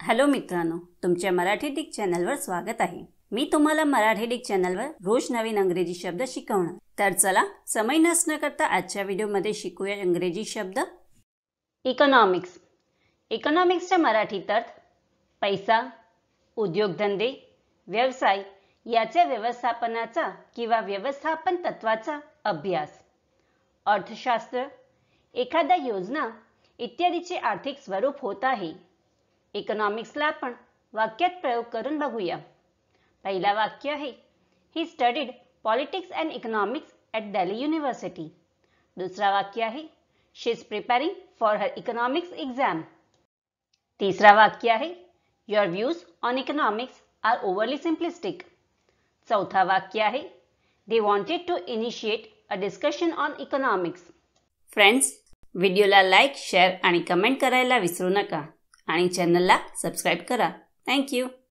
Hello मित्रांनो, तुमच्या Marathi Dick चॅनलवर स्वागत आहे। मी तुम्हाला मराठी डिक चॅनलवर रोज नवीन इंग्रजी शब्द शिकवणार। तर चला समय नष्ट न करता आजच्या व्हिडिओमध्ये शिकूया इंग्रजी शब्द। इकॉनॉमिक्स। इकॉनॉमिक्सचा मराठीत अर्थ पैसा, उद्योगधंदे, व्यवसाय याच्या व्यवस्थापनाचा किंवा व्यवस्थापन तत्वाचा अभ्यास। अर्थशास्त्र एखाद्या योजना इत्यादीचे आर्थिक स्वरूप होत आहे। इकॉनॉमिक्सला आपण वाक्यात प्रयोग करून बघूया। पहिला वाक्य आहे, ही studied politics and economics at Delhi university. दुसरा वाक्य आहे, she is preparing for her economics exam. तिसरा वाक्य आहे, your views on economics are overly simplistic. चौथा वाक्य आहे, they wanted to initiate a discussion on economics. Friends, व्हिडिओला लाईक, शेअर आणि कमेंट करायला विसरू नका आणि चॅनलला सबस्क्राईब करा। थँक्यू।